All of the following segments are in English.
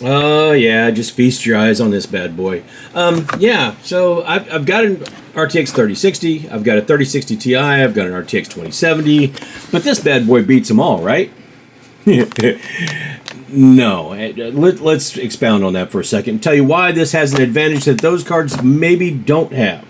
Yeah, just feast your eyes on this bad boy. Yeah, so I've got an RTX 3060, I've got a 3060 Ti, I've got an RTX 2070, but this bad boy beats them all, right? No. Let's expound on that for a second and tell you why this has an advantage that those cards maybe don't have.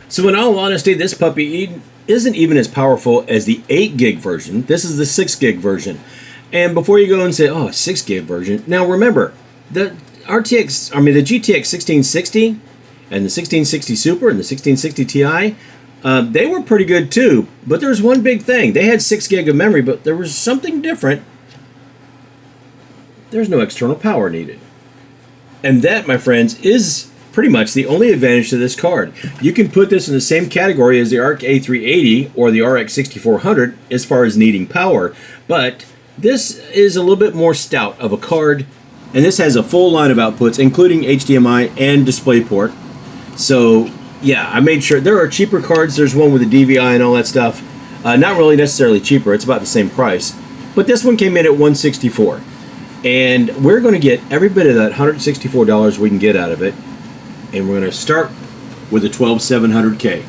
So in all honesty, this puppy isn't even as powerful as the 8 gig version. This is the 6 gig version. And before you go and say, oh, 6 gig version. Now remember, the GTX 1660 and the 1660 Super and the 1660 Ti, they were pretty good too. But there's one big thing. They had 6 gig of memory, but there was something different. There's no external power needed. And that, my friends, is pretty much the only advantage to this card. You can put this in the same category as the ARC A380 or the RX 6400 as far as needing power, but this is a little bit more stout of a card, and this has a full line of outputs, including HDMI and DisplayPort. So yeah, I made sure there are cheaper cards. There's one with a DVI and all that stuff. Not really necessarily cheaper. It's about the same price, but this one came in at $164, and we're going to get every bit of that $164 we can get out of it. And we're going to start with a 12700K.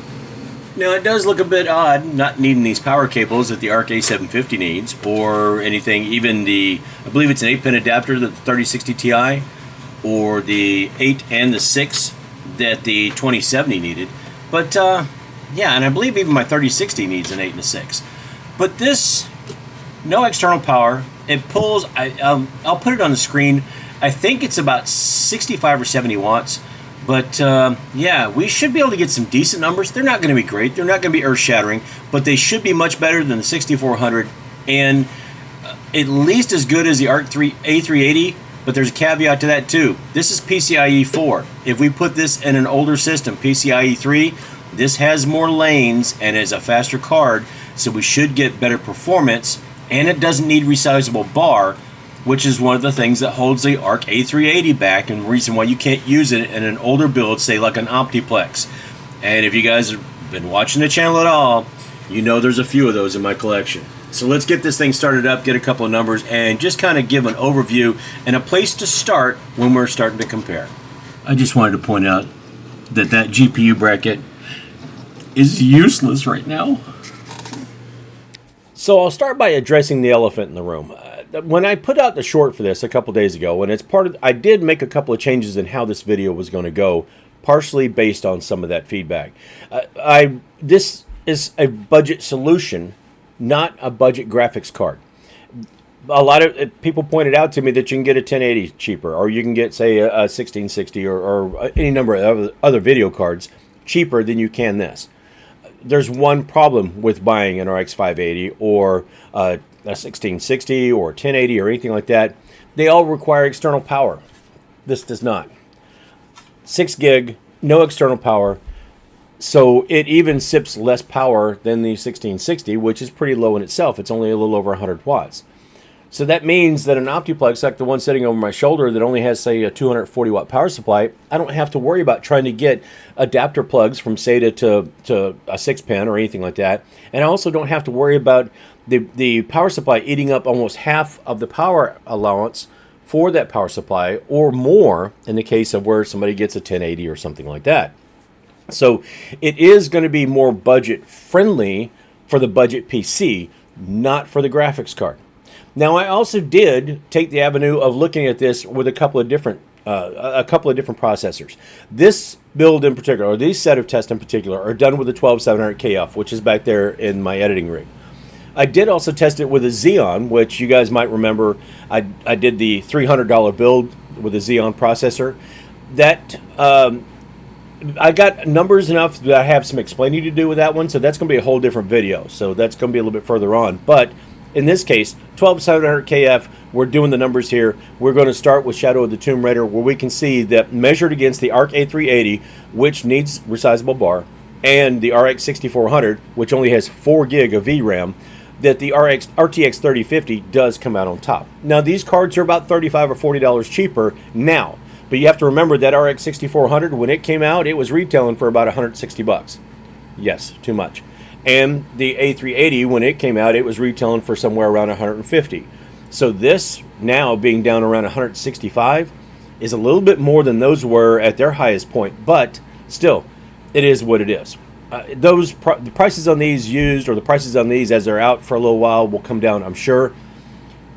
Now it does look a bit odd not needing these power cables that the ARC A750 needs, or anything, even I believe it's an 8-pin adapter that the 3060 Ti, or the 8 and the 6 that the 2070 needed. But yeah, and I believe even my 3060 needs an 8 and a 6. But this, no external power. It pulls, I'll put it on the screen. I think it's about 65 or 70 watts. But yeah, we should be able to get some decent numbers. They're not going to be great. They're not going to be earth-shattering, but they should be much better than the 6400 and at least as good as the ARC A380. But there's a caveat to that too. This is PCIe 4. If we put this in an older system, PCIe 3, this has more lanes and is a faster card, so we should get better performance. And it doesn't need resizable bar, which is one of the things that holds the ARC A380 back, and the reason why you can't use it in an older build, say like an Optiplex. And if you guys have been watching the channel at all, you know there's a few of those in my collection. So let's get this thing started up, get a couple of numbers, and just kind of give an overview and a place to start when we're starting to compare. I just wanted to point out that that GPU bracket is useless right now. So I'll start by addressing the elephant in the room. When I put out the short for this a couple days ago, and it's part of, I did make a couple of changes in how this video was going to go, partially based on some of that feedback. This is a budget solution, not a budget graphics card. A lot of people pointed out to me that you can get a 1080 cheaper, or you can get, say, a 1660 or any number of other video cards cheaper than you can this. There's one problem with buying an RX 580 or a 1660 or 1080 or anything like that. They all require external power. This does not. 6 gig, no external power, so it even sips less power than the 1660, which is pretty low in itself. It's only a little over 100 watts. So that means that an Optiplex, like the one sitting over my shoulder that only has, say, a 240 watt power supply, I don't have to worry about trying to get adapter plugs from SATA to a 6-pin or anything like that. And I also don't have to worry about the power supply eating up almost half of the power allowance for that power supply, or more in the case of where somebody gets a 1080 or something like that. So it is going to be more budget friendly for the budget PC, not for the graphics card. Now, I also did take the avenue of looking at this with a couple of different processors. This build in particular, or these set of tests in particular, are done with the 12700KF, which is back there in my editing rig. I did also test it with a Xeon, which you guys might remember. I did the $300 build with a Xeon processor. That I got numbers enough that I have some explaining to do with that one, so that's going to be a whole different video. So that's going to be a little bit further on, but in this case, 12700KF, we're doing the numbers here. We're going to start with Shadow of the Tomb Raider, where we can see that measured against the ARC A380, which needs resizable bar, and the RX 6400, which only has 4 gig of VRAM, that the RTX 3050 does come out on top. Now, these cards are about $35 or $40 cheaper now, but you have to remember that RX 6400, when it came out, it was retailing for about $160. Yes, too much. And the A380, when it came out, it was retailing for somewhere around 150. So this now being down around 165 is a little bit more than those were at their highest point, but still, it is what it is. The prices on these used, or the prices on these as they're out for a little while, will come down, I'm sure.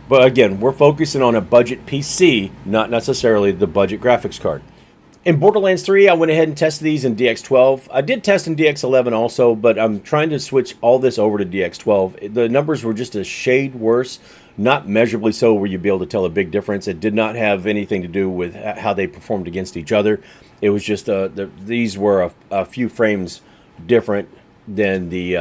But again, we're focusing on a budget PC, not necessarily the budget graphics card. In Borderlands 3, I went ahead and tested these in DX12. I did test in DX11 also, but I'm trying to switch all this over to DX12. The numbers were just a shade worse, not measurably so where you'd be able to tell a big difference. It did not have anything to do with how they performed against each other. It was just these were a few frames different than the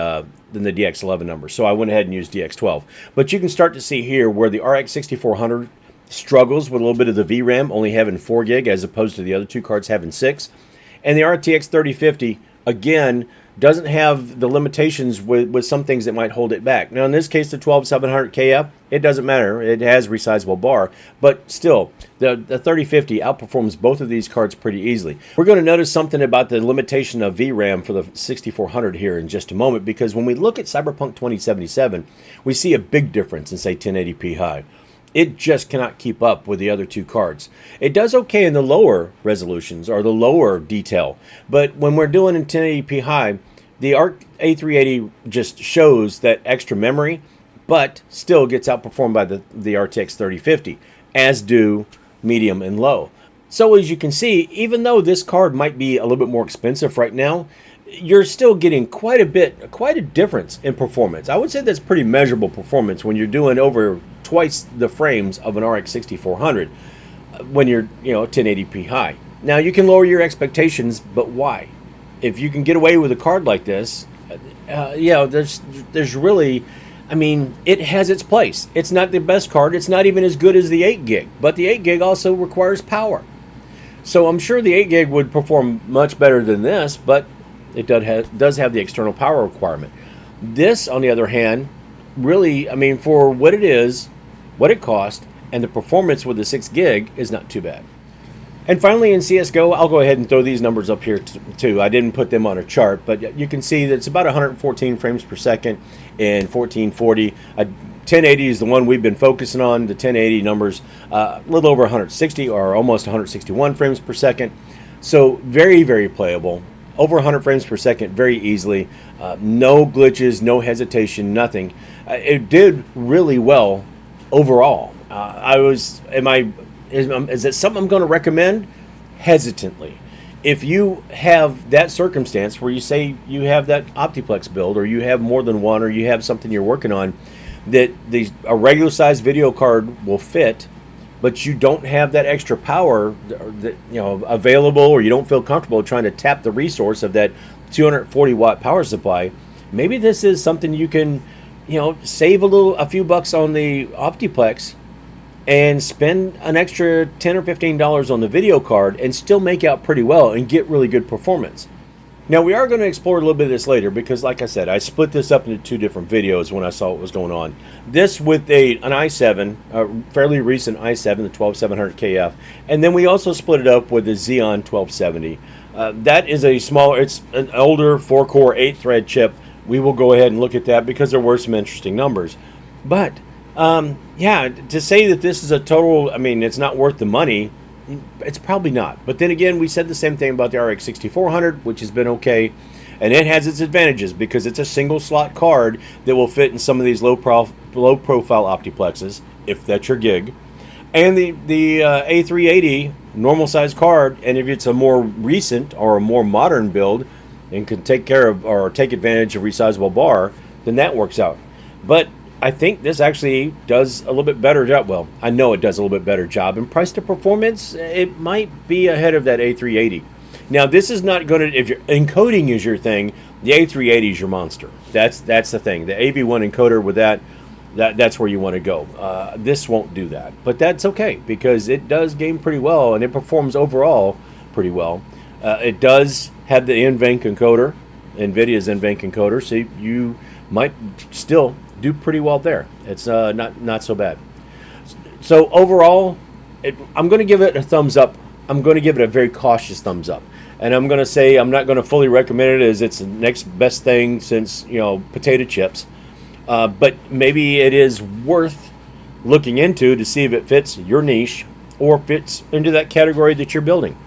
DX11 numbers. So I went ahead and used DX12. But you can start to see here where the RX 6400 struggles with a little bit of the VRAM, only having 4 gig as opposed to the other two cards having 6. And the RTX 3050, again, doesn't have the limitations with some things that might hold it back. Now, in this case, the 12700KF, it doesn't matter. It has resizable bar. But still, the 3050 outperforms both of these cards pretty easily. We're going to notice something about the limitation of VRAM for the 6400 here in just a moment, because when we look at Cyberpunk 2077, we see a big difference in, say, 1080p high. It just cannot keep up with the other two cards. It does okay in the lower resolutions or the lower detail, but when we're doing in 1080p high, the A380 just shows that extra memory, but still gets outperformed by the RTX 3050, as do medium and low. So as you can see, even though this card might be a little bit more expensive right now, you're still getting quite a difference in performance. I would say that's pretty measurable performance when you're doing over twice the frames of an RX 6400 when you're 1080p high. Now you can lower your expectations, but why? If you can get away with a card like this, there's really, I mean, it has its place. It's not the best card. It's not even as good as the 8 gig, but the 8 gig also requires power. So I'm sure the 8 gig would perform much better than this, but it does have the external power requirement. This, on the other hand, really, I mean, for what it is, what it cost, and the performance with the 6 gig is not too bad. And finally, in CSGO, I'll go ahead and throw these numbers up here too. I didn't put them on a chart, but you can see that it's about 114 frames per second in 1440. 1080 is the one we've been focusing on. The 1080 numbers, a little over 160 or almost 161 frames per second. So very, very playable. Over 100 frames per second very easily. No glitches, no hesitation, nothing. It did really well overall. Is it something I'm going to recommend? Hesitantly. If you have that circumstance where you say you have that Optiplex build, or you have more than one, or you have something you're working on that a regular size video card will fit, but you don't have that extra power that available, or you don't feel comfortable trying to tap the resource of that 240 watt power supply, maybe this is something you can save a few bucks on the Optiplex and spend an extra $10 or $15 on the video card and still make out pretty well and get really good performance. Now, we are going to explore a little bit of this later because, like I said, I split this up into 2 different videos when I saw what was going on. This with an i7, a fairly recent i7, the 12700KF, and then we also split it up with the Xeon 1270. That is it's an older 4-core, 8-thread chip. We will go ahead and look at that because there were some interesting numbers. But to say that this is a total, I mean, it's not worth the money, it's probably not. But then again, we said the same thing about the RX 6400, which has been okay. And it has its advantages because it's a single slot card that will fit in some of these low profile Optiplexes, if that's your gig. And the A380, normal size card, and if it's a more recent or a more modern build and can take care of or take advantage of resizable bar, then that works out. But I think this actually does a little bit better job. Well, I know it does a little bit better job. In price to performance, it might be ahead of that A380. Now, this is not going to, if your encoding is your thing, the A380 is your monster. That's the thing. The AV1 encoder with that's where you want to go. This won't do that. But that's okay because it does game pretty well and it performs overall pretty well. It does have the NVENC encoder, NVIDIA's NVENC encoder, so you might still do pretty well there. It's not so bad. So overall, I'm going to give it a thumbs up. I'm going to give it a very cautious thumbs up. and I'm going to say I'm not going to fully recommend it as it's the next best thing since, you know, potato chips. But maybe it is worth looking into to see if it fits your niche or fits into that category that you're building,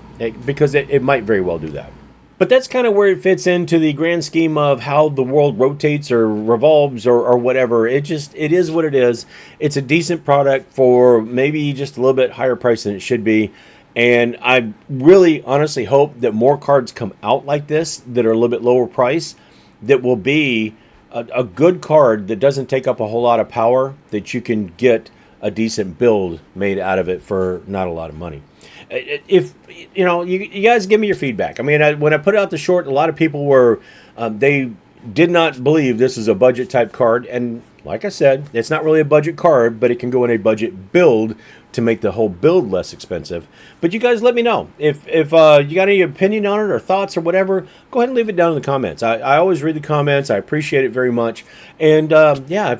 because it might very well do that. But that's kind of where it fits into the grand scheme of how the world rotates or revolves or whatever. It is what it is. It's a decent product for maybe just a little bit higher price than it should be. And I really honestly hope that more cards come out like this that are a little bit lower price, that will be a good card that doesn't take up a whole lot of power, that you can get a decent build made out of it for not a lot of money. If you know, you guys give me your feedback. I mean, when I put out the short, a lot of people were they did not believe this is a budget type card, and like I said, it's not really a budget card, but it can go in a budget build to make the whole build less expensive. But you guys let me know if you got any opinion on it or thoughts or whatever. Go ahead and leave it down in the comments. I always read the comments. I appreciate it very much. And yeah,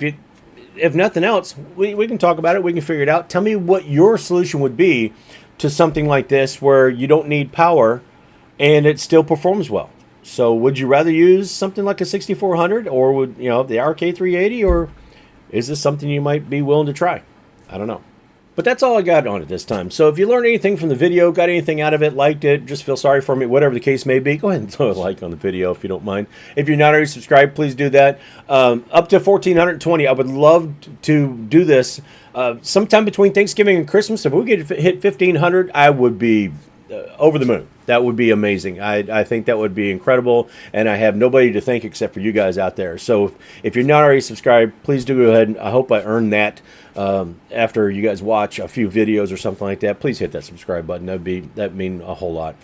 if nothing else, we can talk about it. We can figure it out. Tell me what your solution would be to something like this where you don't need power and it still performs well. So would you rather use something like a 6400 or would, you know, the RK380, or is this something you might be willing to try? I don't know. But that's all I got on it this time. So if you learned anything from the video, got anything out of it, liked it, just feel sorry for me, whatever the case may be, go ahead and throw a like on the video if you don't mind. If you're not already subscribed, please do that. Up to 1,420, I would love to do this sometime between Thanksgiving and Christmas. If we could hit 1,500, I would be over the moon. That would be amazing. I think that would be incredible, and I have nobody to thank except for you guys out there. So if you're not already subscribed, please do go ahead. And I hope I earned that after you guys watch a few videos or something like that. Please hit that subscribe button. That'd mean a whole lot.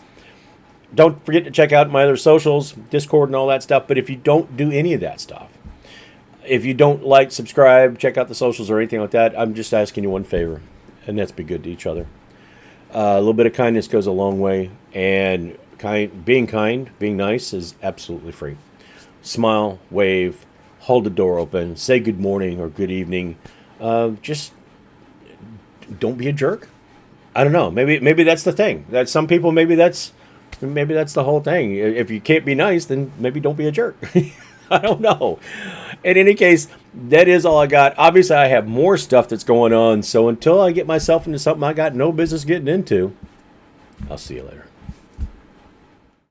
Don't forget to check out my other socials, Discord and all that stuff. But if you don't do any of that stuff, if you don't like, subscribe, check out the socials or anything like that, I'm just asking you one favor, and that's be good to each other. A little bit of kindness goes a long way, and being nice is absolutely free. Smile, wave, hold the door open, say good morning or good evening. Just don't be a jerk. I don't know. Maybe that's the thing. That some people, maybe that's the whole thing. If you can't be nice, then maybe don't be a jerk. I don't know. In any case, that is all I got. Obviously, I have more stuff that's going on. So until I get myself into something I got no business getting into, I'll see you later.